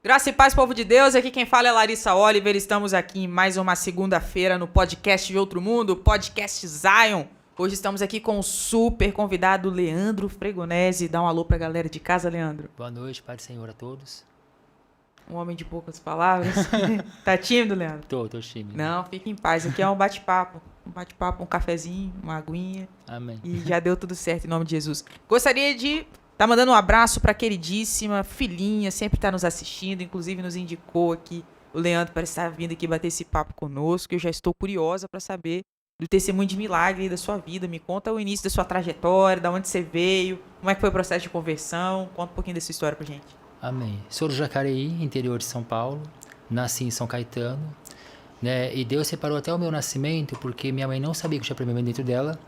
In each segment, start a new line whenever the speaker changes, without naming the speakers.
Graça e paz, povo de Deus. Aqui quem fala é Larissa Oliver. Estamos aqui em mais uma segunda-feira no podcast de Outro Mundo, podcast Zion. Hoje estamos aqui com o super convidado Leandro Fregonese. Dá um alô pra galera de casa, Leandro.
Boa noite, Pai do Senhor a todos.
Um homem de poucas palavras. Tá tímido, Leandro?
Tô tímido.
Não, fique em paz. Aqui é um bate-papo. Um cafezinho, uma aguinha.
Amém.
E já deu tudo certo em nome de Jesus. Gostaria de tá mandando um abraço pra queridíssima filhinha, sempre tá nos assistindo, inclusive nos indicou aqui o Leandro para estar vindo aqui bater esse papo conosco. Eu já estou curiosa para saber do testemunho de milagre da sua vida. Me conta o início da sua trajetória, da onde você veio, como é que foi o processo de conversão. Conta um pouquinho dessa história pra gente.
Amém. Sou do Jacareí, interior de São Paulo. Nasci em São Caetano, né? E Deus separou até o meu nascimento porque minha mãe não sabia que eu tinha problema dentro dela.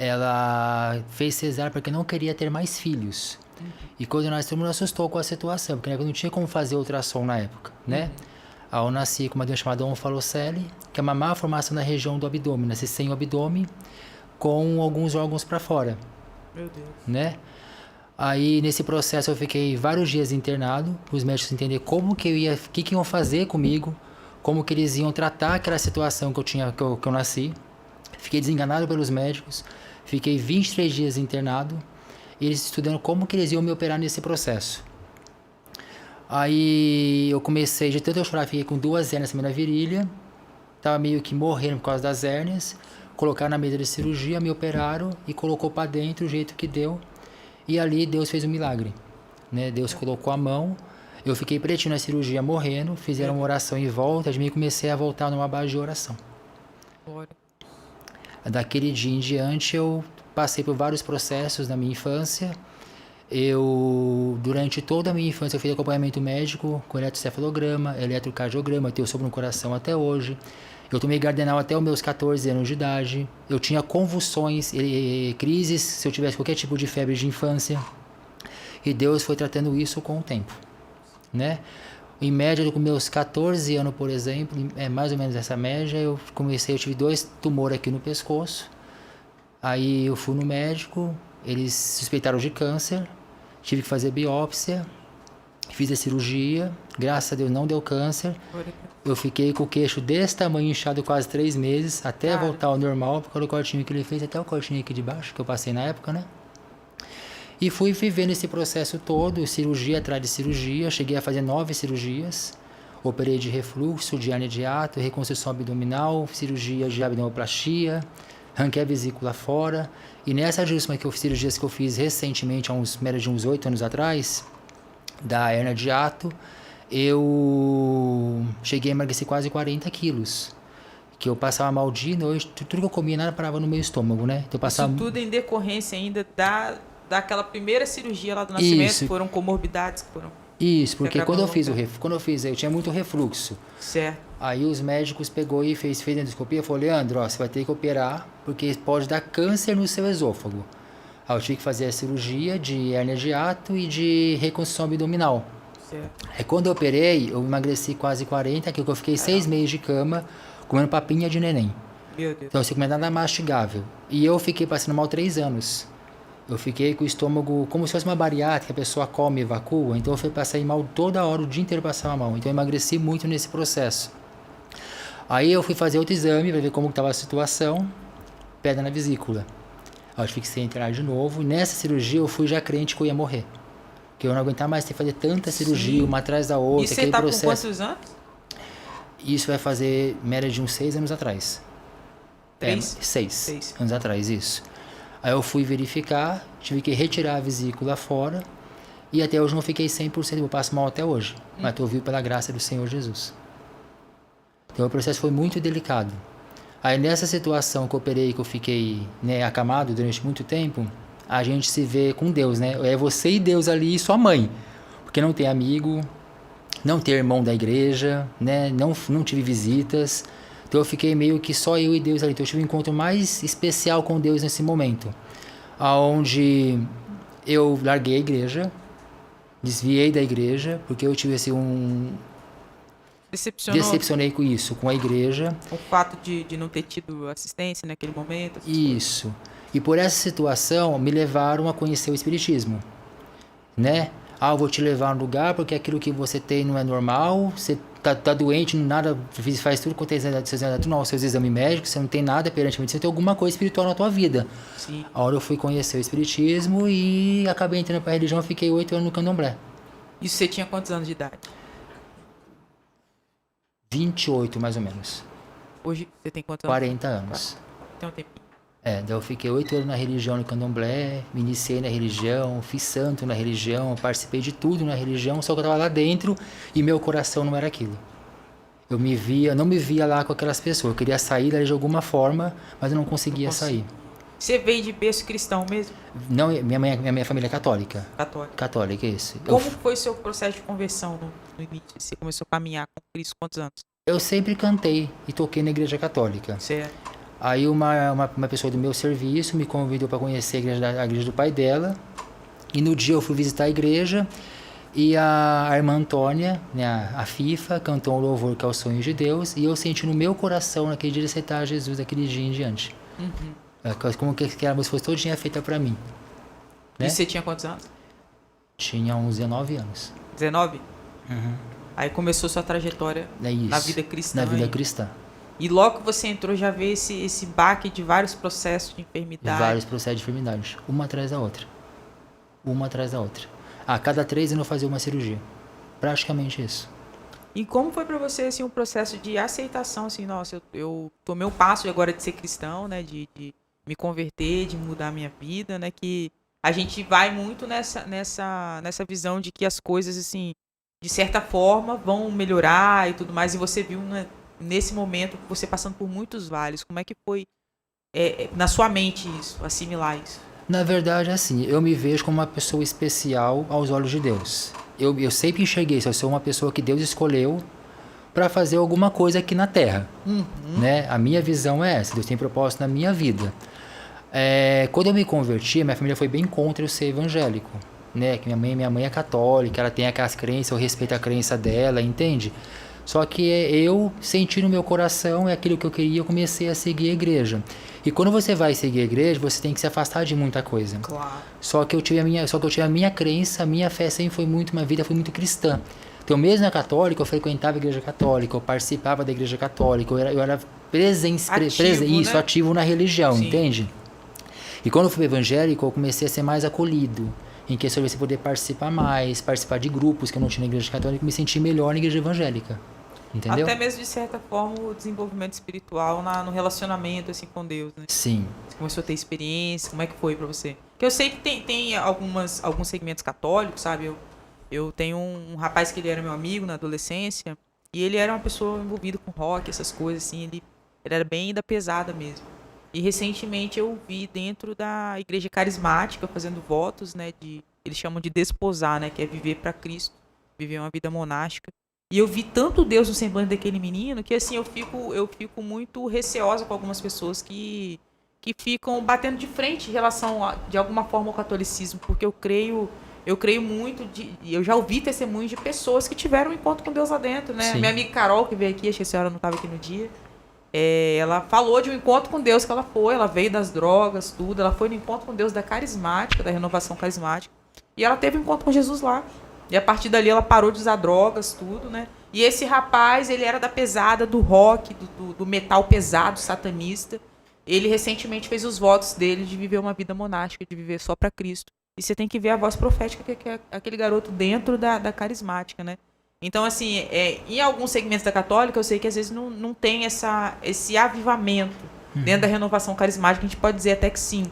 Ela fez cesárea porque não queria ter mais filhos. E quando nós todo mundo assustou com a situação, porque não tinha como fazer ultrassom na época, né? Aí eu nasci com uma doença chamada onfalocele, que é uma má formação na região do abdômen. Nasci sem o abdômen, com alguns órgãos para fora.
Meu Deus.
Né? Aí nesse processo eu fiquei vários dias internado, os médicos entenderem como que o que iam fazer comigo, como que eles iam tratar aquela situação que eu nasci. Fiquei desenganado pelos médicos. Fiquei 23 dias internado, e eles estudando como que eles iam me operar nesse processo. Aí eu comecei, de tanto eu chorar, fiquei com 2 hérnias na minha virilha, tava meio que morrendo por causa das hérnias, colocaram na mesa de cirurgia, me operaram e colocou para dentro o jeito que deu, e ali Deus fez um milagre, né? Deus colocou a mão, eu fiquei pretinho na cirurgia morrendo, fizeram uma oração em volta de mim e comecei a voltar numa base de oração.
Glória.
Daquele dia em diante eu passei por vários processos na minha infância. Durante toda a minha infância eu fiz acompanhamento médico com eletrocefalograma, eletrocardiograma, eu tenho sopro no coração até hoje. Eu tomei Gardenal até os meus 14 anos de idade. Eu tinha convulsões, crises, se eu tivesse qualquer tipo de febre de infância. E Deus foi tratando isso com o tempo, né? Em média, com meus 14 anos, por exemplo, é mais ou menos essa média, eu tive 2 tumores aqui no pescoço. Aí eu fui no médico, eles suspeitaram de câncer, tive que fazer biópsia, fiz a cirurgia, graças a Deus não deu câncer. Eu fiquei com o queixo desse tamanho, inchado quase 3 meses, até voltar ao normal, por causa do cortinho que ele fez, até o cortinho aqui de baixo, que eu passei na época, né? E fui vivendo esse processo todo, cirurgia atrás de cirurgia, cheguei a fazer 9 cirurgias, operei de refluxo, de hernia de hiato, reconstrução abdominal, cirurgia de abdominoplastia, arranquei a vesícula fora, e nessas cirurgias que eu fiz recentemente, há uns 8 anos atrás, da hernia de hiato, eu cheguei a emagrecer quase 40 quilos, que eu passava mal dia e noite, tudo que eu comia nada parava no meu estômago, né? Então,
Isso tudo em decorrência ainda daquela primeira cirurgia lá do nascimento. Isso. Foram comorbidades que foram...
Isso, porque quando eu fiz, eu tinha muito refluxo.
Certo.
Aí os médicos pegou e fez endoscopia e falou: Leandro, ó, você vai ter que operar porque pode dar câncer no seu esôfago. Aí eu tive que fazer a cirurgia de hernia de hiato e de reconstrução abdominal.
Certo.
Aí quando eu operei, eu emagreci quase 40, que eu fiquei 6 meses de cama comendo papinha de neném.
Meu Deus.
Então, você comia nada mastigável. E eu fiquei passando mal 3 anos. Eu fiquei com o estômago como se fosse uma bariátrica, a pessoa come e evacua. Então eu passei mal toda hora, o dia inteiro passava mal. Então eu emagreci muito nesse processo. Aí eu fui fazer outro exame para ver como estava a situação. Pedra na vesícula. Aí eu fixei entrar de novo. E nessa cirurgia eu fui já crente que eu ia morrer. Que eu não aguentava mais ter que fazer tanta cirurgia, uma atrás da outra.
E você tá com quantos anos?
Isso vai fazer média de uns 6 anos atrás. 6 anos atrás, isso. Aí eu fui verificar, tive que retirar a vesícula fora e até hoje não fiquei 100%, eu passo mal até hoje, mas estou vivo pela graça do Senhor Jesus. Então o processo foi muito delicado. Aí nessa situação que eu operei, que eu fiquei, né, acamado durante muito tempo, a gente se vê com Deus, né? É você e Deus ali e sua mãe, porque não tem amigo, não tem irmão da igreja, né? Não tive visitas. Então eu fiquei meio que só eu e Deus ali. Então eu tive um encontro mais especial com Deus nesse momento. Onde eu larguei a igreja, desviei da igreja, porque eu tive assim Decepcionei com isso, com a igreja.
O fato de não ter tido assistência naquele momento.
Isso. E por essa situação me levaram a conhecer o Espiritismo, né? Ah, eu vou te levar no lugar porque aquilo que você tem não é normal, você tá doente, nada, faz tudo quanto é seus exames médicos, você não tem nada perante a medicina, você tem alguma coisa espiritual na tua vida.
Sim.
A hora eu fui conhecer o espiritismo e acabei entrando pra religião, fiquei 8 anos no candomblé.
Isso você tinha quantos anos de idade?
28, mais ou menos.
Hoje você tem quantos anos?
40 anos.
Tem um tempinho.
Daí eu fiquei 8 anos na religião no candomblé, me iniciei na religião, fiz santo na religião, participei de tudo na religião, só que eu tava lá dentro e meu coração não era aquilo. Eu não me via lá com aquelas pessoas, eu queria sair dali de alguma forma, mas eu não conseguia sair.
Você veio de berço cristão mesmo?
Não, minha família é católica.
Católico.
Católica, isso.
Como foi seu processo de conversão no início? Você começou a caminhar com Cristo quantos anos?
Eu sempre cantei e toquei na igreja católica.
Certo.
Aí uma pessoa do meu serviço me convidou para conhecer a igreja do pai dela. E no dia eu fui visitar a igreja e a irmã Antônia, né, a FIFA, cantou um louvor que é o Sonho de Deus. E eu senti no meu coração naquele dia de aceitar Jesus daquele dia em diante. Como que a música fosse todinha feita para mim. Né?
E você tinha quantos anos?
Tinha uns 19 anos.
19? Aí começou sua trajetória na vida cristã.
Na vida cristã.
E logo que você entrou, já veio esse baque de vários processos de enfermidade.
Vários processos de enfermidade. Uma atrás da outra. Uma atrás da outra. A cada 3 anos eu fazia uma cirurgia. Praticamente isso.
E como foi pra você, assim, um processo de aceitação, assim, nossa, eu tomei o passo agora de ser cristão, né, de me converter, de mudar a minha vida, né, que a gente vai muito nessa visão de que as coisas, assim, de certa forma vão melhorar e tudo mais, e você viu, né, nesse momento, você passando por muitos vales, como é que foi na sua mente isso, assimilar isso?
Na verdade, assim, eu me vejo como uma pessoa especial aos olhos de Deus. Eu sempre enxerguei isso, eu sou uma pessoa que Deus escolheu para fazer alguma coisa aqui na Terra. Né? A minha visão é essa, Deus tem propósito na minha vida. Quando eu me converti, minha família foi bem contra eu ser evangélico. Né? Que minha mãe é católica, ela tem aquelas crenças, eu respeito a crença dela, entende? Só que eu senti no meu coração, é aquilo que eu queria, eu comecei a seguir a igreja. E quando você vai seguir a igreja, você tem que se afastar de muita coisa.
Claro.
Só que eu tive a minha crença, a minha fé sempre foi minha vida foi muito cristã. Então, mesmo na católica, eu frequentava a igreja católica, eu participava da igreja católica, eu era ativo na religião,
Sim.
Entende? E quando eu fui evangélico, eu comecei a ser mais acolhido. Em questão de você poder participar mais, participar de grupos que eu não tinha na igreja católica, me sentir melhor na igreja evangélica. Entendeu?
Até mesmo, de certa forma, o desenvolvimento espiritual no relacionamento, assim, com Deus, né?
Sim.
Você começou a ter experiência, como é que foi pra você? Porque eu sei que tem alguns segmentos católicos, sabe? Eu tenho um rapaz que ele era meu amigo na adolescência, e ele era uma pessoa envolvida com rock, essas coisas, assim, ele era bem da pesada mesmo. E recentemente eu vi dentro da igreja carismática, fazendo votos, né, eles chamam de desposar, né, que é viver pra Cristo, viver uma vida monástica. E eu vi tanto Deus no semblante daquele menino que, assim, eu fico muito receosa com algumas pessoas que ficam batendo de frente em relação, de alguma forma, ao catolicismo, porque eu creio muito, eu já ouvi testemunhos de pessoas que tiveram um encontro com Deus lá dentro, né?
Sim.
Minha amiga Carol, que veio aqui, acho que a senhora não estava aqui no dia, ela falou de um encontro com Deus que ela veio das drogas, tudo, ela foi no encontro com Deus da carismática, da renovação carismática, e ela teve um encontro com Jesus lá. E a partir dali ela parou de usar drogas, tudo, né? E esse rapaz, ele era da pesada, do rock, do metal pesado, satanista. Ele recentemente fez os votos dele de viver uma vida monástica, de viver só para Cristo. E você tem que ver a voz profética que é aquele garoto dentro da carismática, né? Então, assim, em alguns segmentos da católica, eu sei que às vezes não tem esse avivamento dentro da renovação carismática, a gente pode dizer até que sim.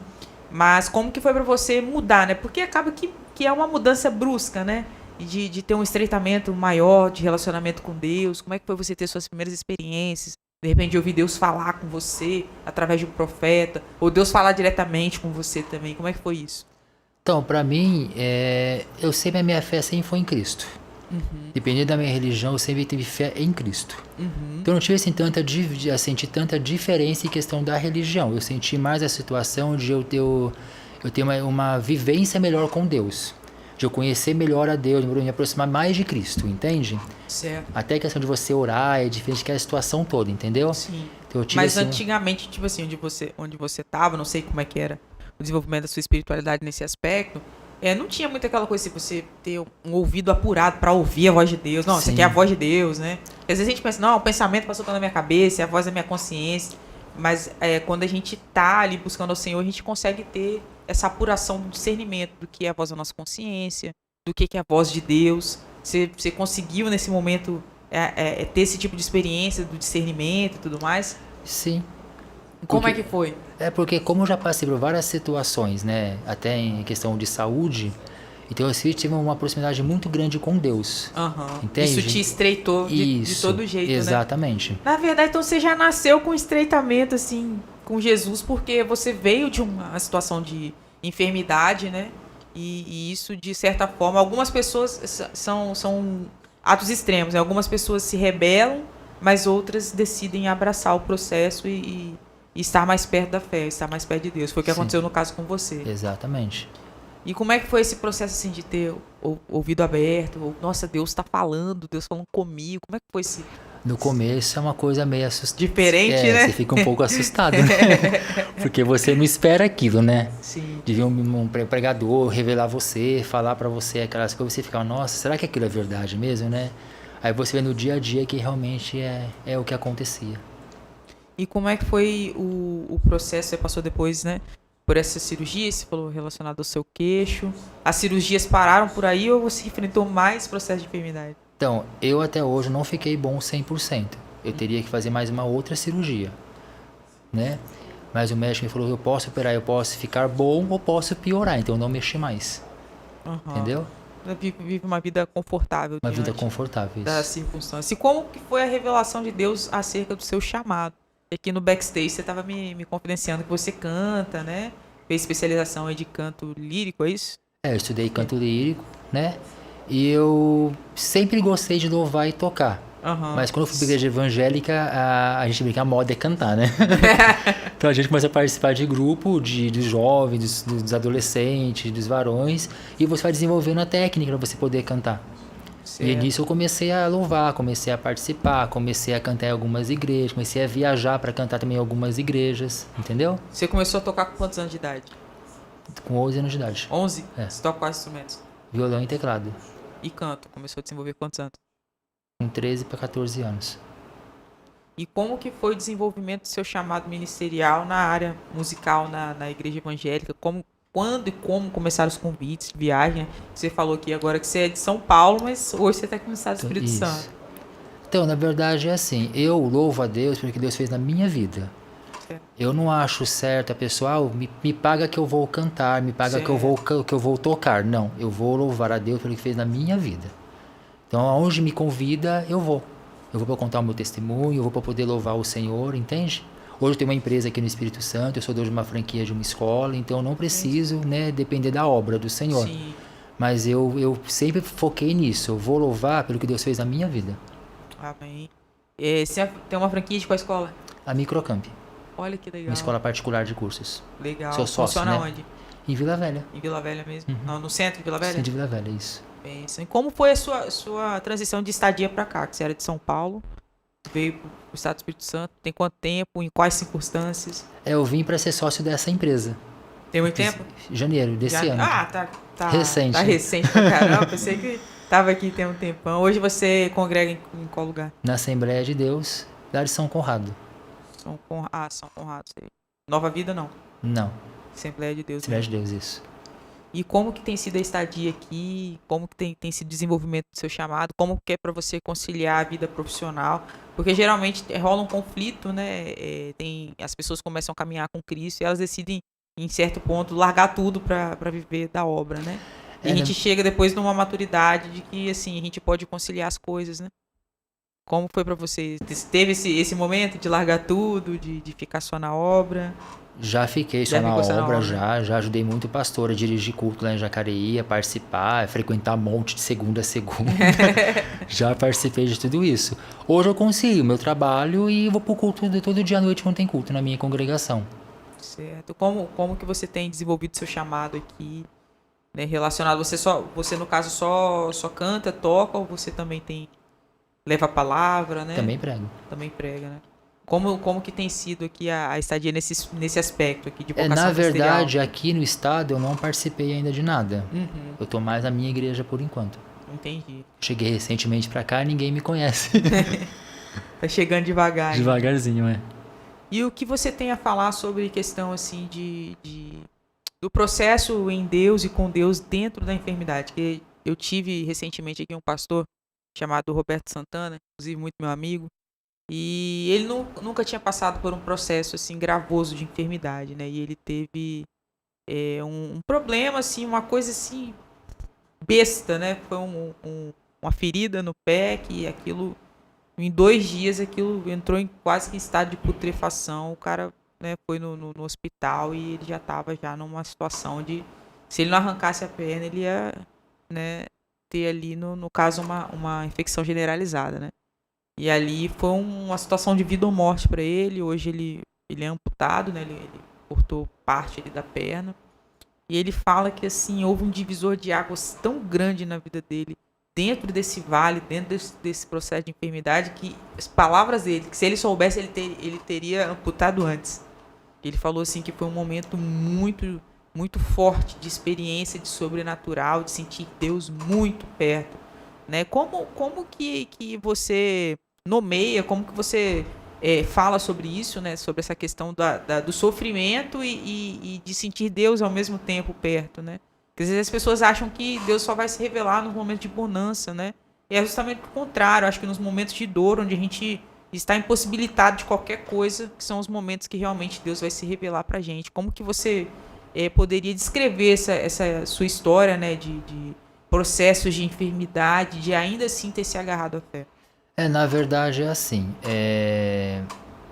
Mas como que foi para você mudar, né? Porque acaba que é uma mudança brusca, né? De ter um estreitamento maior de relacionamento com Deus. Como é que foi você ter suas primeiras experiências? De repente ouvir Deus falar com você através de um profeta, ou Deus falar diretamente com você também. Como é que foi isso?
Então, pra mim, a minha fé sempre foi em Cristo. Dependendo da minha religião, eu sempre tive fé em Cristo. Então eu não tive senti tanta diferença em questão da religião. Eu senti mais a situação de eu ter uma vivência melhor com Deus. De eu conhecer melhor a Deus, de me aproximar mais de Cristo, entende?
Certo.
Até a questão de você orar é diferente que a situação toda, entendeu?
Sim.
Então,
mas antigamente, tipo assim, onde você estava, não sei como é que era o desenvolvimento da sua espiritualidade nesse aspecto, Não tinha muito aquela coisa assim, você ter um ouvido apurado pra ouvir a voz de Deus. Não, isso aqui é a
Sim.
voz de Deus, né? Porque às vezes a gente pensa, não, o pensamento passou pela minha cabeça, é a voz da minha consciência. Mas quando a gente tá ali buscando ao Senhor, a gente consegue ter essa apuração do discernimento do que é a voz da nossa consciência, do que é a voz de Deus. Você conseguiu nesse momento ter esse tipo de experiência do discernimento e tudo mais?
Sim.
Como é que foi?
É porque como eu já passei por várias situações, né, até em questão de saúde, então eu sempre tive uma proximidade muito grande com Deus.
Aham.
Entende?
Isso te estreitou de
Isso,
todo jeito, né?
exatamente.
Na verdade, então você já nasceu com estreitamento, assim, com Jesus, porque você veio de uma situação de enfermidade, né? E isso, de certa forma, algumas pessoas são atos extremos, né? Algumas pessoas se rebelam, mas outras decidem abraçar o processo e estar mais perto da fé, estar mais perto de Deus. Foi o que
Sim.
aconteceu no caso com você.
Exatamente.
E como é que foi esse processo, assim, de ter o ouvido aberto? Nossa, Deus tá falando comigo. Como é que foi esse...
No começo é uma coisa meio assustadora.
Diferente, né?
Você fica um pouco assustado, né? Porque você não espera aquilo, né?
Sim.
De ver um pregador revelar você, falar pra você aquelas coisas, você fica, nossa, será que aquilo é verdade mesmo, né? Aí você vê no dia a dia que realmente é o que acontecia.
E como é que foi o processo? Você passou depois, né? Por essa cirurgia, você falou relacionado ao seu queixo. As cirurgias pararam por aí ou você enfrentou mais processo de enfermidade?
Então, eu até hoje não fiquei bom 100%. Eu teria que fazer mais uma outra cirurgia, né? Mas o médico me falou, eu posso operar, eu posso ficar bom ou posso piorar, então eu não mexi mais.
Aham.
Entendeu?
Vive uma vida confortável
Uma vida
diante
confortável,
das
isso.
circunstâncias. E como que foi a revelação de Deus acerca do seu chamado? Aqui no backstage você estava me confidenciando que você canta, né? Fez especialização aí de canto lírico, é isso?
Eu estudei canto lírico, né? E eu sempre gostei de louvar e tocar.
Aham.
Mas quando eu fui pra igreja evangélica, a gente vê que a moda é cantar, né? Então a gente começa a participar de grupo, dos jovens, dos adolescentes, dos varões, e você vai desenvolvendo a técnica para você poder cantar.
Certo.
E nisso eu comecei a louvar, comecei a participar, comecei a cantar em algumas igrejas, comecei a viajar para cantar também em algumas igrejas, entendeu?
Você começou a tocar com quantos anos de idade?
Com 11 anos de idade.
11?
É.
Você toca quais instrumentos?
Violão e teclado.
E canto? Começou a desenvolver quantos anos?
Com 13 para 14 anos.
E como que foi o desenvolvimento do seu chamado ministerial na área musical na igreja evangélica? Quando e como começaram os convites de viagem, né? Você falou aqui agora que você é de São Paulo, mas hoje você está aqui no estado do Espírito
Isso.
Santo.
Então, na verdade é assim, eu louvo a Deus pelo que Deus fez na minha vida.
Certo.
Eu não acho certo a pessoa, me paga que eu vou cantar, me paga que eu vou tocar. Não, eu vou louvar a Deus pelo que fez na minha vida. Então, aonde me convida, eu vou. Eu vou para contar o meu testemunho, eu vou para poder louvar o Senhor, entende? Hoje eu tenho uma empresa aqui no Espírito Santo, eu sou dono de uma franquia de uma escola, então eu não preciso, né, depender da obra do Senhor.
Sim.
Mas eu sempre foquei nisso, eu vou louvar pelo que Deus fez na minha vida.
Amém. Você tem uma franquia de qual escola?
A Microcamp,
Olha que legal.
uma escola particular de cursos.
Legal.
Sou sócio,
Funciona
né?
onde?
Em Vila Velha.
Em Vila Velha mesmo? Não, no centro de Vila Velha?
Sim, de Vila Velha, isso.
Pensa. E como foi a sua transição de estadia para cá? Que você era de São Paulo, veio pro estado do Espírito Santo. Tem quanto tempo? Em quais circunstâncias?
Eu vim para ser sócio dessa empresa.
Tem muito tempo?
Janeiro desse ano.
Ah, tá
Recente.
Tá recente pra caramba. Pensei que tava aqui tem um tempão. Hoje você congrega em qual lugar?
Na Assembleia de Deus, lá de São Conrado.
São Conrado. Sei. Nova Vida não.
Não,
Assembleia de Deus.
Assembleia de Deus, isso.
E como que tem sido a estadia aqui? Como que tem sido o desenvolvimento do seu chamado? Como que é para você conciliar a vida profissional? Porque geralmente rola um conflito, né? As pessoas começam a caminhar com Cristo e elas decidem, em certo ponto, largar tudo para viver da obra, né? E a gente chega depois numa maturidade de que, assim, a gente pode conciliar as coisas, né? Como foi para você? Teve esse momento de largar tudo, de ficar só na obra?
Já fiquei só na obra, já ajudei muito o pastor a dirigir culto lá em Jacareí, a participar, a frequentar monte de segunda a segunda. Já participei de tudo isso. Hoje eu consigo meu trabalho e vou pro culto todo dia à noite quando tem culto na minha congregação.
Certo. Como que você tem desenvolvido seu chamado aqui, né, relacionado? Você no caso só canta, toca, ou você também leva a palavra, né?
Também prego.
Também prega, né? Como que tem sido aqui a estadia nesse aspecto aqui de vocação
Na
ministerial?
verdade, aqui no estado eu não participei ainda de nada.
Uhum,
Eu tô mais na minha igreja por enquanto.
entendi.
Cheguei recentemente pra cá e ninguém me conhece.
Tá chegando devagar. Hein?
Devagarzinho, é.
E o que você tem a falar sobre questão assim do processo em Deus e com Deus dentro da enfermidade? Que eu tive recentemente aqui um pastor chamado Roberto Santana, inclusive muito meu amigo, e ele nunca tinha passado por um processo assim gravoso de enfermidade, né? E ele teve um problema assim, uma coisa assim besta, né? Foi uma ferida no pé que aquilo em 2 dias aquilo entrou em quase que estado de putrefação. O cara, né, foi no hospital e ele já estava já numa situação de se ele não arrancasse a perna ele ia, né, ter ali no caso uma infecção generalizada, né? E ali foi uma situação de vida ou morte para ele. Hoje ele é amputado, né? Ele cortou parte ali da perna. E ele fala que assim houve um divisor de águas tão grande na vida dele, dentro desse vale, dentro desse processo de enfermidade, que as palavras dele, que se ele soubesse, ele teria amputado antes. Ele falou assim que foi um momento muito, muito forte de experiência de sobrenatural, de sentir Deus muito perto, né? Como que você nomeia, como que você fala sobre isso, né? Sobre essa questão do sofrimento e de sentir Deus ao mesmo tempo perto, né? Porque às vezes as pessoas acham que Deus só vai se revelar nos momentos de bonança, né? E é justamente o contrário. Acho que nos momentos de dor, onde a gente está impossibilitado de qualquer coisa, que são os momentos que realmente Deus vai se revelar pra gente. Como que você poderia descrever essa sua história, né? De processos de enfermidade, de ainda assim ter se agarrado à fé?
Na verdade é assim.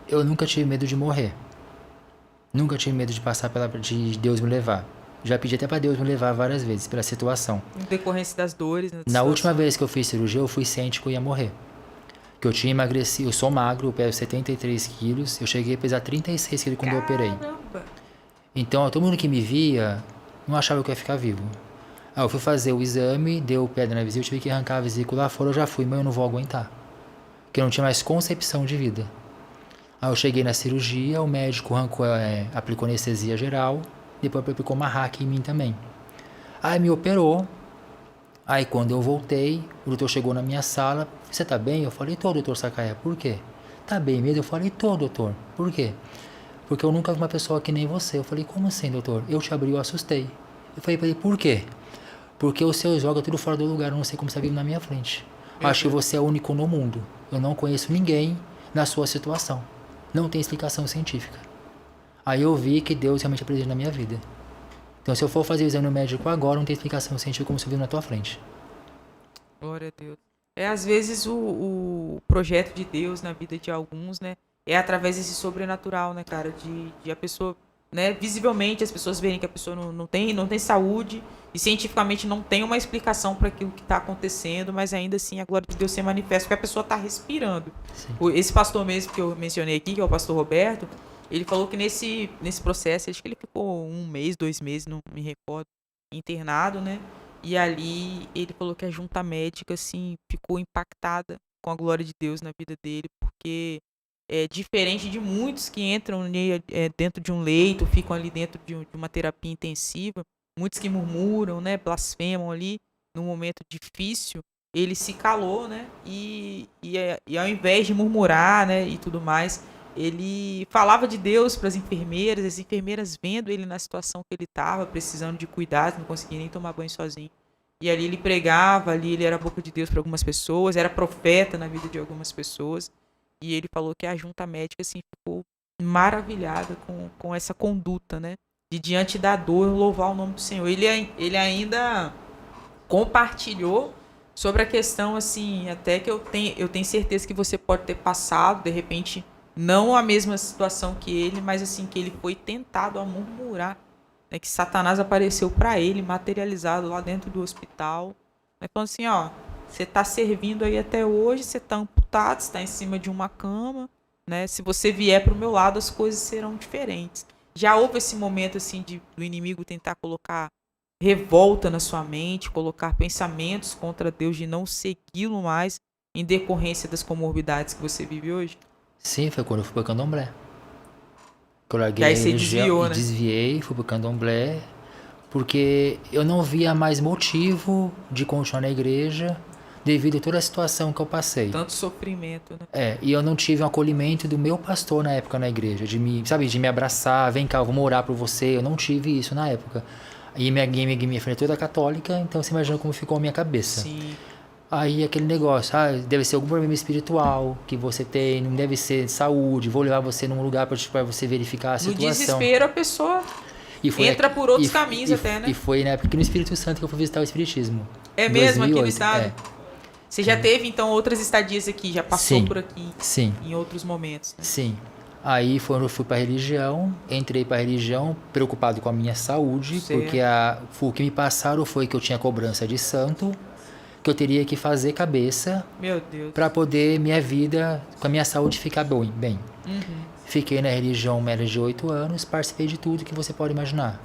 Eu nunca tive medo de morrer. Nunca tive medo de passar de Deus me levar. Já pedi até pra Deus me levar várias vezes pela situação.
Em decorrência das dores, né?
Na última vez que eu fiz cirurgia, eu fui ciente que eu ia morrer. Que eu tinha emagrecido, eu sou magro, eu peso 73 quilos, eu cheguei a pesar 36 quilos quando eu operei.
Caramba!
Então, todo mundo que me via não achava que eu ia ficar vivo. Eu fui fazer o exame, deu pedra na vesícula, eu tive que arrancar a vesícula lá fora, eu já fui, mas eu não vou aguentar. Porque eu não tinha mais concepção de vida. Aí eu cheguei na cirurgia, o médico aplicou anestesia geral, depois aplicou uma hack em mim também. Aí me operou. Aí quando eu voltei, o doutor chegou na minha sala. Você tá bem? Eu falei, tô, doutor Sacaia. Por quê? Tá bem mesmo? Eu falei, tô, doutor. Por quê? Porque eu nunca vi uma pessoa que nem você. Eu falei, como assim, doutor? Eu te abri, eu assustei. Eu falei pra ele, por quê? Porque os seus olhos tudo fora do lugar, eu não sei como você tá vindo na minha frente. Acho que você é único no mundo. Eu não conheço ninguém na sua situação. Não tem explicação científica. Aí eu vi que Deus realmente é presente na minha vida. Então, se eu for fazer o exame médico agora, não tem explicação científica como se eu vi na tua frente.
Glória a Deus. Às vezes o projeto de Deus na vida de alguns, né? É através desse sobrenatural, né, cara? De a pessoa, né? Visivelmente as pessoas verem que a pessoa não tem saúde e cientificamente não tem uma explicação para aquilo que está acontecendo, mas ainda assim a glória de Deus se manifesta porque a pessoa está respirando.
Sim.
Esse pastor mesmo que eu mencionei aqui, que é o pastor Roberto, ele falou que nesse processo, acho que ele ficou 1 mês, 2 meses, não me recordo, internado, né? E ali ele falou que a junta médica, assim, ficou impactada com a glória de Deus na vida dele, porque é diferente de muitos que entram dentro de um leito, ficam ali dentro de uma terapia intensiva, muitos que murmuram, né, blasfemam ali num momento difícil, ele se calou, né, e ao invés de murmurar, né, e tudo mais, ele falava de Deus para as enfermeiras vendo ele na situação que ele estava, precisando de cuidados, não conseguia nem tomar banho sozinho. E ali ele pregava, ali ele era a boca de Deus para algumas pessoas, era profeta na vida de algumas pessoas. E ele falou que a junta médica assim, ficou maravilhada com essa conduta, né? De diante da dor louvar o nome do Senhor. Ele ainda compartilhou sobre a questão, assim, até que eu tenho certeza que você pode ter passado, de repente, não a mesma situação que ele, mas assim, que ele foi tentado a murmurar, né, que Satanás apareceu para ele, materializado lá dentro do hospital, né, falando assim, ó, você tá servindo aí até hoje, você tá amputado, você tá em cima de uma cama, né, se você vier pro meu lado, as coisas serão diferentes. Já houve esse momento, assim, do inimigo tentar colocar revolta na sua mente, colocar pensamentos contra Deus de não segui-lo mais em decorrência das comorbidades que você vive hoje?
Sim, foi quando eu fui pro candomblé. Que eu
Que
larguei
aí
a
você
religião
desviou,
e
né?
desviei, fui pro candomblé, porque eu não via mais motivo de continuar na igreja devido a toda a situação que eu passei.
Tanto sofrimento, né?
E eu não tive um acolhimento do meu pastor na época na igreja, de me abraçar, vem cá, vamos orar por você. Eu não tive isso na época. E minha família é toda católica, então você imagina como ficou a minha cabeça.
Sim.
Aí aquele negócio, deve ser algum problema espiritual que você tem, não deve ser saúde, vou levar você num lugar para você verificar a
No
situação.
desespero, a pessoa
E foi
entra
aqui-
por outros
e,
caminhos
e,
até, né?
e foi na época aqui no Espírito Santo que eu fui visitar o Espiritismo.
É
Em
mesmo, aqui no
2008,
estado? Você já teve, então, outras estadias aqui, já passou
Sim,
por aqui
sim,
em outros momentos, né?
sim. Aí foi quando eu fui pra religião, entrei pra religião preocupado com a minha saúde,
Certo.
porque o que me passaram foi que eu tinha cobrança de santo, que eu teria que fazer cabeça
Meu Deus.
para poder minha vida, com a minha saúde ficar bem. Fiquei na religião média de 8 anos, participei de tudo que você pode imaginar.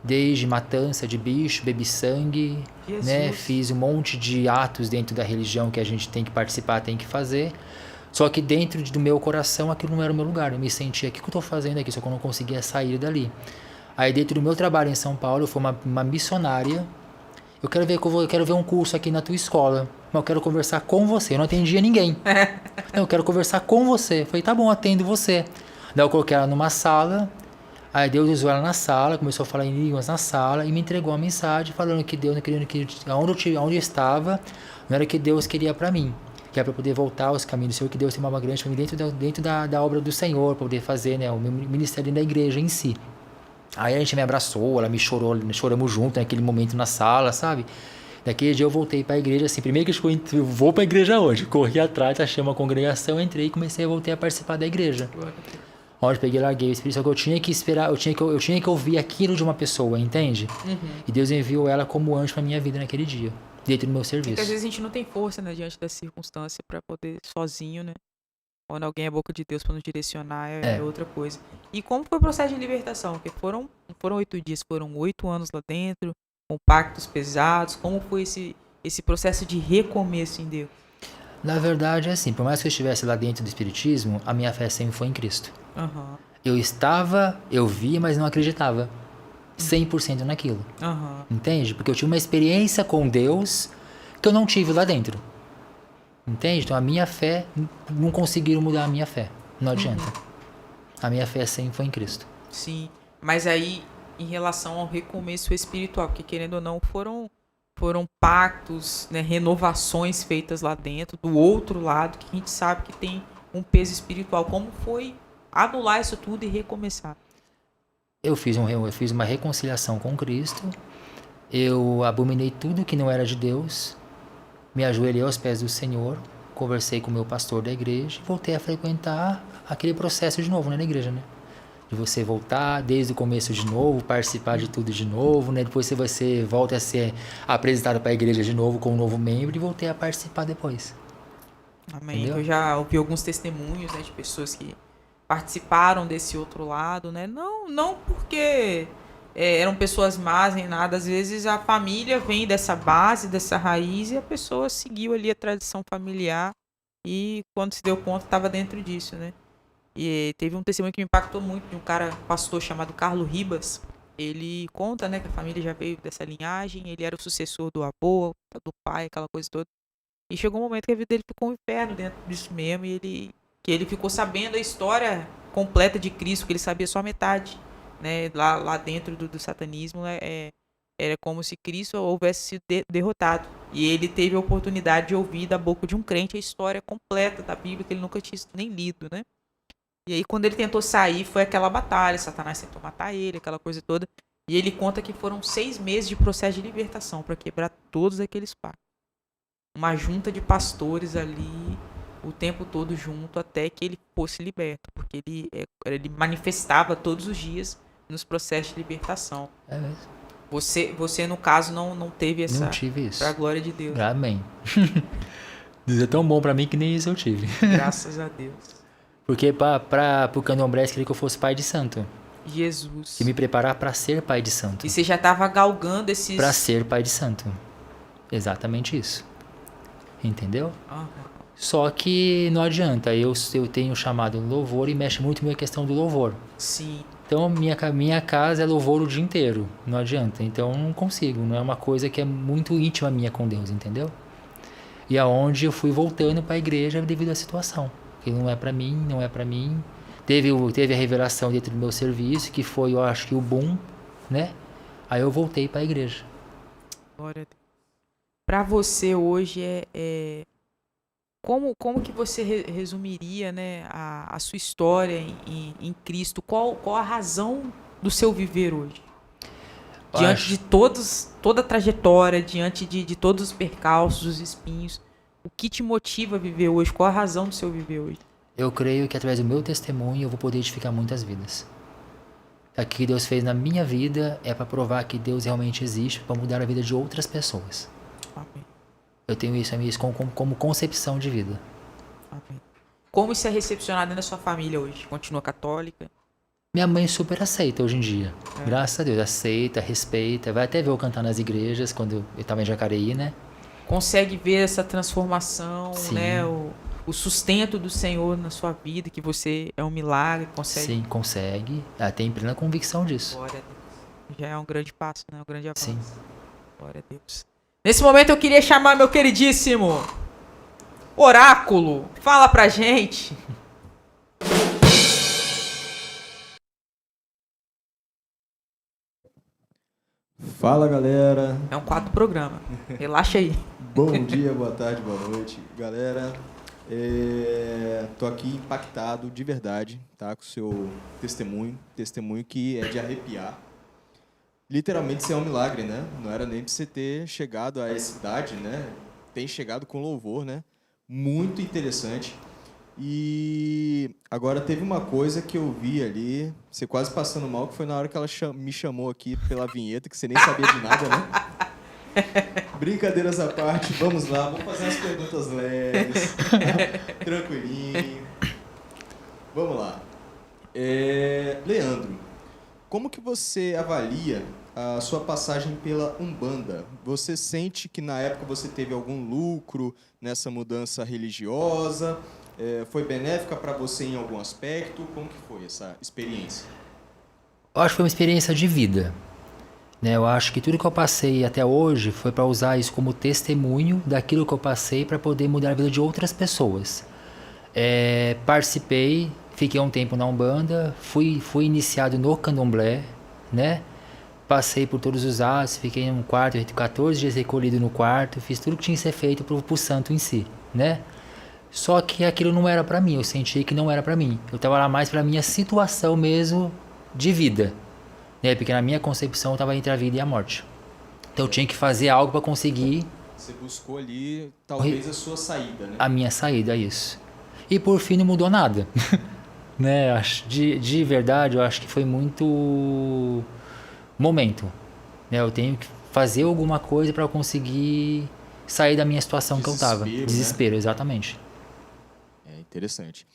Desde matança de bicho, bebi sangue,
Jesus.
né? Fiz um monte de atos dentro da religião que a gente tem que participar, tem que fazer. Só que dentro do meu coração aquilo não era o meu lugar. Eu me sentia, o que eu estou fazendo aqui? Só que eu não conseguia sair dali. Aí dentro do meu trabalho em São Paulo, eu fui uma missionária. Eu quero ver um curso aqui na tua escola, mas eu quero conversar com você. Eu não atendia ninguém. Não, eu quero conversar com você. Eu falei, tá bom, atendo você. Daí eu coloquei ela numa sala, aí Deus usou ela na sala, começou a falar em línguas na sala e me entregou uma mensagem falando que Deus não queria que onde eu estava, não era o que Deus queria para mim, que é para poder voltar aos caminhos do Senhor, que Deus tem uma grande para mim dentro da obra do Senhor, para poder fazer, né, o meu ministério da igreja em si. Aí a gente me abraçou, ela me chorou, choramos junto naquele momento na sala, sabe? Daquele dia eu voltei pra igreja, assim, primeiro que eu vou pra igreja hoje, corri atrás, achei uma congregação, entrei e comecei a voltar a participar da igreja. Onde peguei, larguei o Espírito, só que eu tinha que esperar, eu tinha que ouvir aquilo de uma pessoa, entende? E Deus enviou ela como anjo pra minha vida naquele dia, dentro do meu serviço.
Porque às vezes a gente não tem força, né, diante da circunstância pra poder sozinho, né? Quando alguém é boca de Deus pra nos direcionar é outra coisa. E como foi o processo de libertação? Porque não foram 8 dias, foram 8 anos lá dentro, com pactos pesados. Como foi esse processo de recomeço em Deus?
Na verdade, é assim, por mais que eu estivesse lá dentro do Espiritismo, a minha fé sempre foi em Cristo.
Aham.
Eu via, mas não acreditava 100% naquilo.
Aham.
Entende? Porque eu tive uma experiência com Deus que eu não tive lá dentro. Entende? Então a minha fé, não conseguiram mudar a minha fé. Não adianta. A minha fé sempre foi em Cristo.
Sim. Mas aí, em relação ao recomeço espiritual, porque querendo ou não, foram pactos, né, renovações feitas lá dentro, do outro lado, que a gente sabe que tem um peso espiritual. Como foi anular isso tudo e recomeçar?
Eu fiz uma reconciliação com Cristo. Eu abominei tudo que não era de Deus. Me ajoelhei aos pés do Senhor. Conversei com o meu pastor da igreja e voltei a frequentar aquele processo de novo, né, na igreja, né? De você voltar desde o começo de novo, participar de tudo de novo, né? Depois você volta a ser apresentado para a igreja de novo como um novo membro e voltei a participar depois.
Amém.
Entendeu?
Eu já ouvi alguns testemunhos, né, de pessoas que participaram desse outro lado, né? Não porque eram pessoas más nem nada. Às vezes a família vem dessa base, dessa raiz, e a pessoa seguiu ali a tradição familiar e quando se deu conta estava dentro disso, né? E teve um testemunho que me impactou muito de um cara, pastor chamado Carlos Ribas. Ele conta, né, que a família já veio dessa linhagem, ele era o sucessor do avô, do pai, aquela coisa toda. E chegou um momento que a vida dele ficou um inferno dentro disso mesmo, e ele ficou sabendo a história completa de Cristo, que ele sabia só a metade, né? Lá dentro do satanismo era como se Cristo houvesse sido derrotado. E ele teve a oportunidade de ouvir da boca de um crente a história completa da Bíblia, que ele nunca tinha nem lido, né? E aí quando ele tentou sair, foi aquela batalha, Satanás tentou matar ele, aquela coisa toda. E ele conta que foram 6 meses de processo de libertação para quebrar todos aqueles pactos. Uma junta de pastores ali, o tempo todo junto, até que ele fosse liberto. Porque ele manifestava todos os dias nos processos de libertação.
É mesmo.
Você no caso, não teve essa...
Não tive isso.
Pra glória de Deus.
Amém. Deus é tão bom pra mim que nem isso eu tive.
Graças a Deus.
Porque pro candomblé, queria que eu fosse pai de santo.
Jesus.
E me preparar pra ser pai de santo.
E você já tava galgando esses...
Pra ser pai de santo. Exatamente isso. Entendeu? Só que não adianta, eu tenho chamado no louvor e mexe muito com a questão do louvor.
Sim.
Então minha casa é louvor o dia inteiro, não adianta. Então eu não consigo, não é uma coisa que é muito íntima minha com Deus, entendeu? E aonde eu fui voltando para a igreja devido à situação, que não é para mim, não é para mim. Teve a revelação dentro do meu serviço, que foi, eu acho que o boom, né? Aí eu voltei para a igreja.
Glória a Deus. Pra você hoje como que você resumiria, né, a sua história em Cristo? Qual a razão do seu viver hoje? Diante de toda a trajetória, diante de todos os percalços, os espinhos, o que te motiva a viver hoje? Qual a razão do seu viver hoje?
Eu creio que através do meu testemunho eu vou poder edificar muitas vidas. O que Deus fez na minha vida é para provar que Deus realmente existe, para mudar a vida de outras pessoas.
Amém.
Eu tenho isso como concepção de vida.
Amém. Como isso é recepcionado dentro da sua família hoje? Continua católica?
Minha mãe super aceita hoje em dia. Graças a Deus, aceita, respeita. Vai até ver eu cantar nas igrejas, quando eu estava em Jacareí, né?
Consegue ver essa transformação,
Sim.
né? O sustento do Senhor na sua vida, que você é um milagre, consegue?
Sim, consegue. Ela tem plena convicção disso.
Glória a Deus. Já é um grande passo, né? Um grande avanço.
Sim.
Glória a Deus. Nesse momento eu queria chamar meu queridíssimo Oráculo. Fala pra gente.
Fala galera,
É um quadro do programa. Relaxa aí.
bom dia, boa tarde, boa noite, galera. Tô aqui impactado de verdade, tá, com o seu testemunho que é de arrepiar. Literalmente isso é um milagre, né? Não era nem pra você ter chegado a essa idade, né? Tem chegado com louvor, né? Muito interessante. E agora teve uma coisa que eu vi ali, você quase passando mal, que foi na hora que ela me chamou aqui pela vinheta, que você nem sabia de nada, né? Brincadeiras à parte, vamos lá, vamos fazer umas perguntas leves, tá? Tranquilinho. Vamos lá. Leandro, como que você avalia a sua passagem pela Umbanda? Você sente que na época você teve algum lucro nessa mudança religiosa? Foi benéfica para você em algum aspecto? Como que foi essa experiência?
Eu acho que foi uma experiência de vida. Né? Eu acho que tudo que eu passei até hoje foi para usar isso como testemunho daquilo que eu passei para poder mudar a vida de outras pessoas. Participei, fiquei um tempo na Umbanda, fui iniciado no Candomblé, né? Passei por todos os atos, fiquei em um quarto, 14 dias recolhido no quarto, fiz tudo que tinha que ser feito pro santo em si, né? Só que aquilo não era pra mim, eu senti que não era pra mim. Eu tava lá mais pra minha situação mesmo de vida, né? Porque na minha concepção eu tava entre a vida e a morte. Então eu tinha que fazer algo pra conseguir...
Você buscou ali, talvez, a sua saída, né?
A minha saída, isso. E por fim não mudou nada. Né? De verdade, eu acho que foi muito momento. Né? Eu tenho que fazer alguma coisa pra conseguir sair da minha situação que eu tava. Desespero, né? Exatamente.
Interessante.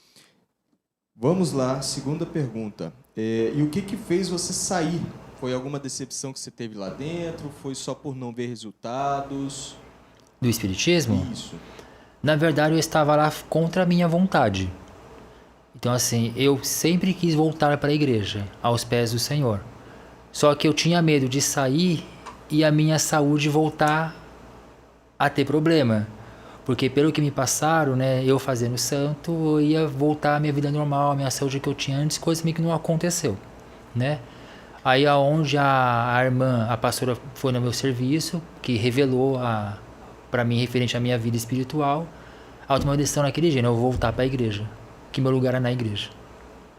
Vamos lá, segunda pergunta. E o que fez você sair? Foi alguma decepção que você teve lá dentro? Foi só por não ver resultados?
Do espiritismo?
Isso.
Na verdade, eu estava lá contra a minha vontade. Então, assim, eu sempre quis voltar para a igreja, aos pés do Senhor. Só que eu tinha medo de sair e a minha saúde voltar a ter problema. Porque pelo que me passaram, né, eu fazendo santo, eu ia voltar à minha vida normal, à minha saúde que eu tinha antes, coisa que não aconteceu, né? Aí aonde a irmã, a pastora foi no meu serviço, que revelou para mim referente à minha vida espiritual, a tomar uma decisão naquele dia, né, eu vou voltar para a igreja, que meu lugar era na igreja.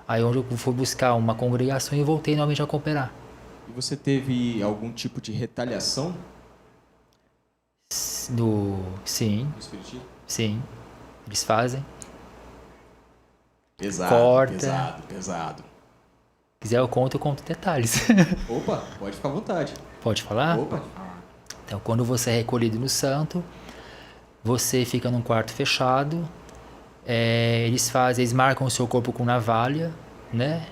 Aí onde eu fui buscar uma congregação e voltei novamente a cooperar.
E você teve algum tipo de retaliação?
Sim.
Do espiritismo?
Sim. Eles fazem.
Pesado,
corta.
pesado.
Se quiser eu conto detalhes.
Opa, pode ficar à vontade.
Pode falar?
Opa.
Então, quando você é recolhido no santo, você fica num quarto fechado. Eles marcam o seu corpo com navalha, né?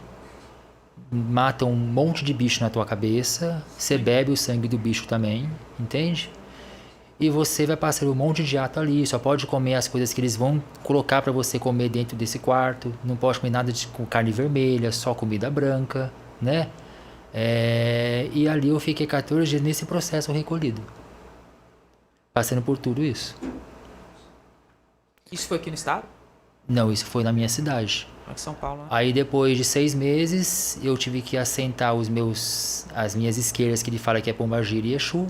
Matam um monte de bicho na tua cabeça. Você bebe o sangue do bicho também, entende? e você vai passar um monte de ato ali, só pode comer as coisas que eles vão colocar para você comer dentro desse quarto, não pode comer nada com carne vermelha, só comida branca, né? E ali eu fiquei 14 dias nesse processo recolhido, passando por tudo isso.
Isso foi aqui no estado?
Não, isso foi na minha cidade.
Aqui em São Paulo, né?
Aí depois de 6 meses, eu tive que assentar as minhas isqueiras, que ele fala que é Pombagira e Exu.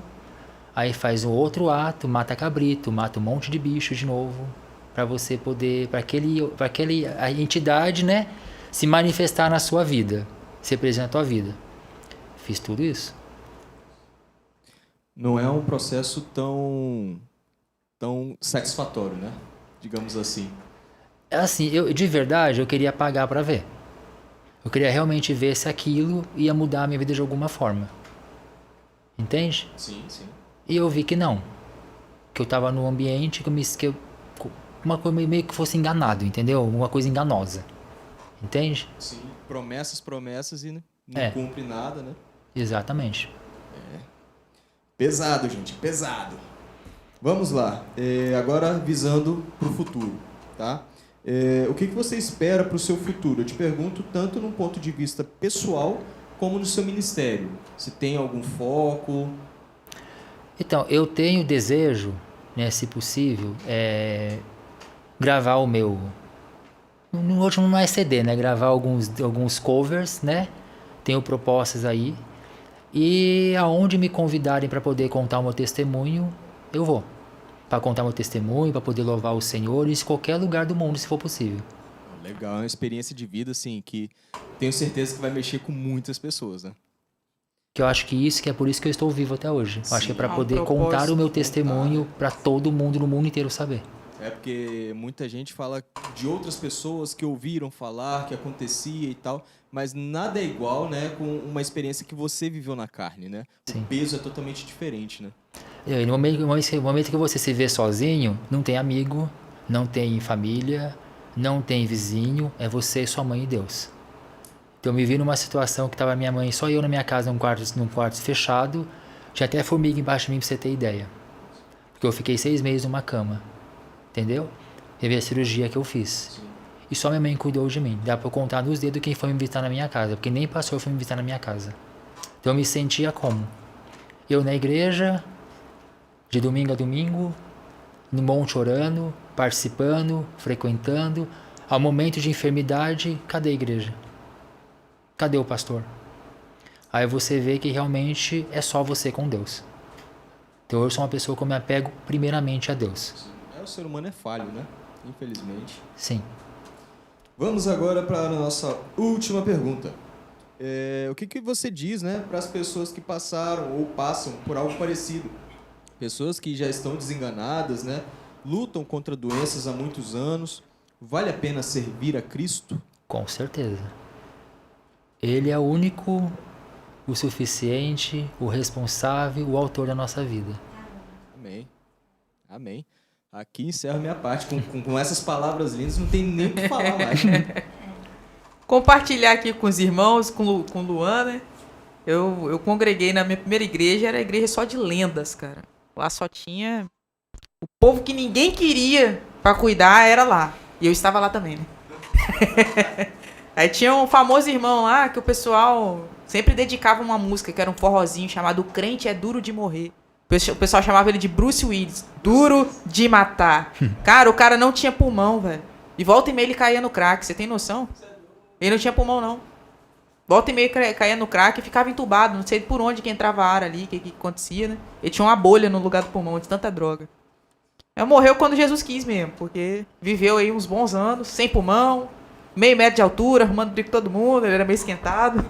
Aí faz um outro ato, mata cabrito, mata um monte de bicho de novo, para você poder, para a entidade, né, se manifestar na sua vida, ser presente na tua vida. Fiz tudo isso.
Não é um processo tão satisfatório, né? Digamos assim.
Assim, de verdade, eu queria pagar para ver. Eu queria realmente ver se aquilo ia mudar a minha vida de alguma forma. Entende?
Sim, sim.
E eu vi que não. Que eu tava num ambiente uma coisa meio que fosse enganado, entendeu? Uma coisa enganosa. Entende?
Sim, promessas e não cumpre nada, né?
Exatamente.
Pesado, gente, pesado. Vamos lá. Agora visando pro futuro, tá? O que você espera pro seu futuro? Eu te pergunto tanto num ponto de vista pessoal como no seu ministério. Se tem algum foco?
Então, eu tenho desejo, né, se possível, gravar o meu... No último não é CD, né? Gravar alguns covers, né? Tenho propostas aí. E aonde me convidarem para poder contar o meu testemunho, eu vou. Para contar meu testemunho, para poder louvar os senhores, em qualquer lugar do mundo, se for possível.
Legal, é uma experiência de vida, assim, que tenho certeza que vai mexer com muitas pessoas, né?
Que eu acho que é por isso que eu estou vivo até hoje. Eu acho que é para poder contar o meu testemunho para todo mundo, no mundo inteiro saber.
É porque muita gente fala de outras pessoas que ouviram falar, que acontecia e tal, mas nada é igual, né, com uma experiência que você viveu na carne, né?
Sim.
O peso é totalmente diferente, né?
E no momento que você se vê sozinho, não tem amigo, não tem família, não tem vizinho, é você, sua mãe e Deus. Então eu me vi numa situação que estava minha mãe, só eu na minha casa, num quarto fechado, tinha até formiga embaixo de mim, pra você ter ideia. Porque eu fiquei 6 meses numa cama, entendeu? Teve a cirurgia que eu fiz.
Sim.
E só minha mãe cuidou de mim. Dá pra eu contar nos dedos quem foi me visitar na minha casa, porque nem pastor foi me visitar na minha casa. Então eu me sentia como? Eu na igreja, de domingo a domingo, no monte orando, participando, frequentando. Ao momento de enfermidade, cadê a igreja? Cadê o pastor? Aí você vê que realmente é só você com Deus. Então eu sou uma pessoa que eu me apego primeiramente a Deus.
O ser humano é falho, né? Infelizmente.
Sim.
Vamos agora para a nossa última pergunta. O que você diz, né, para as pessoas que passaram ou passam por algo parecido? Pessoas que já estão desenganadas, né? Lutam contra doenças há muitos anos. Vale a pena servir a Cristo?
Com certeza. Ele é o único, o suficiente, o responsável, o autor da nossa vida.
Amém. Amém. Aqui encerro minha parte. Com essas palavras lindas, não tem nem o que falar mais.
Compartilhar aqui com os irmãos, com o Luan, né? Eu congreguei na minha primeira igreja, era a igreja só de lendas, cara. Lá só tinha... O povo que ninguém queria pra cuidar era lá. E eu estava lá também, né? Aí tinha um famoso irmão lá que o pessoal sempre dedicava uma música, que era um forrozinho chamado O Crente é Duro de Morrer. O pessoal chamava ele de Bruce Willis, duro de matar. Cara, o cara não tinha pulmão, velho. E volta e meia ele caía no crack, você tem noção? Ele não tinha pulmão, não. Volta e meia caía no crack e ficava entubado, não sei por onde que entrava ar ali, o que acontecia, né? Ele tinha uma bolha no lugar do pulmão, de tanta droga. Ele morreu quando Jesus quis mesmo, porque viveu aí uns bons anos, sem pulmão, meio metro de altura, arrumando briga com todo mundo, ele era meio esquentado.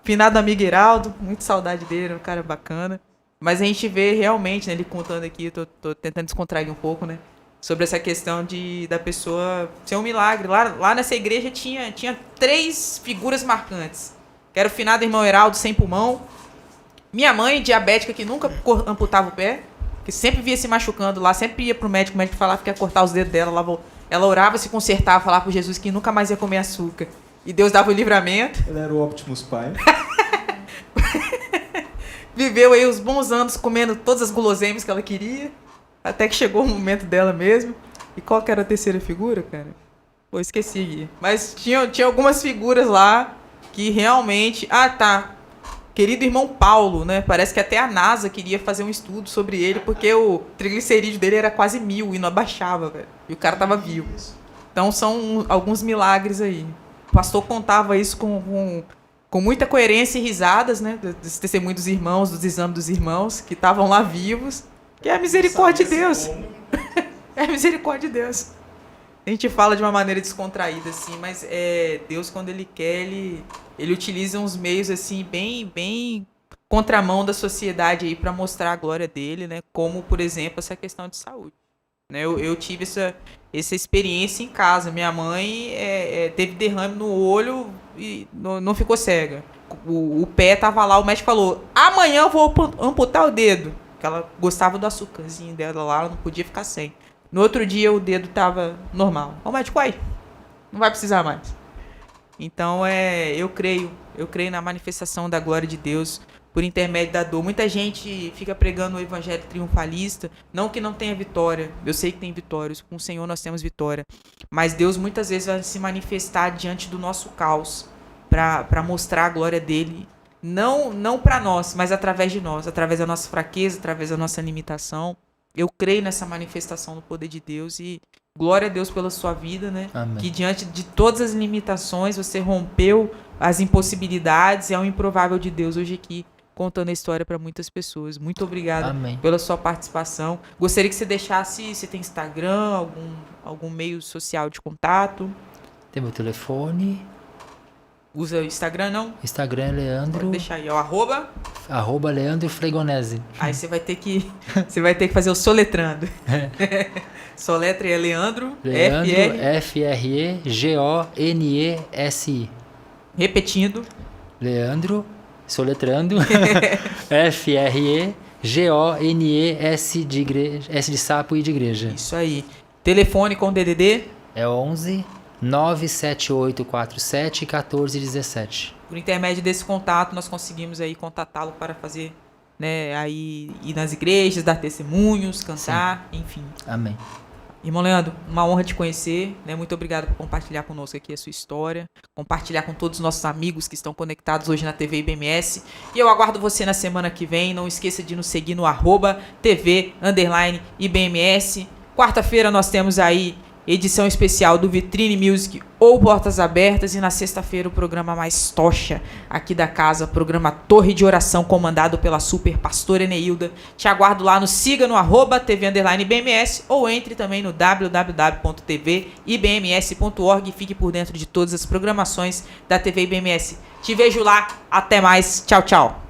Finado amigo Heraldo, muito saudade dele, era um cara bacana. Mas a gente vê realmente, né, ele contando aqui, eu tô tentando descontrair um pouco, né? Sobre essa questão da pessoa ser um milagre. Lá nessa igreja tinha 3 figuras marcantes. Que era o finado irmão Heraldo, sem pulmão. Minha mãe, diabética, que nunca amputava o pé. Que sempre via se machucando lá, sempre ia pro médico, o médico falava que ia cortar os dedos dela. Ela orava, se consertava, falava pro Jesus que nunca mais ia comer açúcar. E Deus dava o livramento.
Ele era o Optimus Prime.
viveu aí os bons anos comendo todas as guloseimas que ela queria, até que chegou o momento dela mesmo. E qual que era a terceira figura, cara? Pô, esqueci aqui. Mas tinha algumas figuras lá que realmente... Ah, tá. Querido irmão Paulo, né? Parece que até a NASA queria fazer um estudo sobre ele, porque o triglicerídeo dele era quase 1000 e não abaixava, velho. E o cara tava vivo. Então são alguns milagres aí. O pastor contava isso com muita coerência e risadas, né? Dos testemunhos dos irmãos, dos exames dos irmãos, que estavam lá vivos. Que é a misericórdia de Deus. É a misericórdia de Deus. A gente fala de uma maneira descontraída, assim, mas Deus, quando Ele quer, Ele utiliza uns meios, assim, bem contramão da sociedade aí para mostrar a glória dele, né? Como, por exemplo, essa questão de saúde. Né? Eu tive essa experiência em casa. Minha mãe teve derrame no olho e não ficou cega. O pé tava lá, o médico falou, amanhã eu vou amputar o dedo. Porque ela gostava do açúcarzinho dela lá, ela não podia ficar sem. No outro dia o dedo tava normal. O médico, não vai precisar mais. Então eu creio na manifestação da glória de Deus por intermédio da dor. Muita gente fica pregando o evangelho triunfalista, não que não tenha vitória. Eu sei que tem vitórias, com o Senhor nós temos vitória. Mas Deus muitas vezes vai se manifestar diante do nosso caos para mostrar a glória dele. Não para nós, mas através de nós, através da nossa fraqueza, através da nossa limitação. Eu creio nessa manifestação do poder de Deus e glória a Deus pela sua vida, né?
Amém.
Que diante de todas as limitações você rompeu as impossibilidades e é um improvável de Deus hoje aqui contando a história para muitas pessoas. Muito obrigado pela sua participação. Gostaria que você deixasse, se tem Instagram, algum meio social de contato.
Tem meu telefone.
Usa o Instagram, não?
Instagram é Leandro.
Pode deixar aí, ó, @.
Leandro Fregonese.
Aí você vai ter que fazer o soletrando. Soletre é Leandro
Fregonesi.
Repetindo.
Leandro, soletrando. Fregonesi de igreja, S de sapo e de igreja.
Isso aí. Telefone com DDD?
É 11 97847 1417.
Por intermédio desse contato, nós conseguimos aí contatá-lo para fazer, né, aí ir nas igrejas, dar testemunhos, cantar, enfim.
Amém.
Irmão Leandro, uma honra te conhecer, né? Muito obrigado por compartilhar conosco aqui a sua história, compartilhar com todos os nossos amigos que estão conectados hoje na TV IBMS. E eu aguardo você na semana que vem. Não esqueça de nos seguir no @TV_IBMS. Quarta-feira nós temos aí edição especial do Vitrine Music ou Portas Abertas, e na sexta-feira o programa mais tocha aqui da casa, programa Torre de Oração, comandado pela super pastora Eneilda. Te aguardo lá, siga no @TV_IBMS ou entre também no www.tvibms.org e fique por dentro de todas as programações da TV IBMS. Te vejo lá, até mais, tchau, tchau.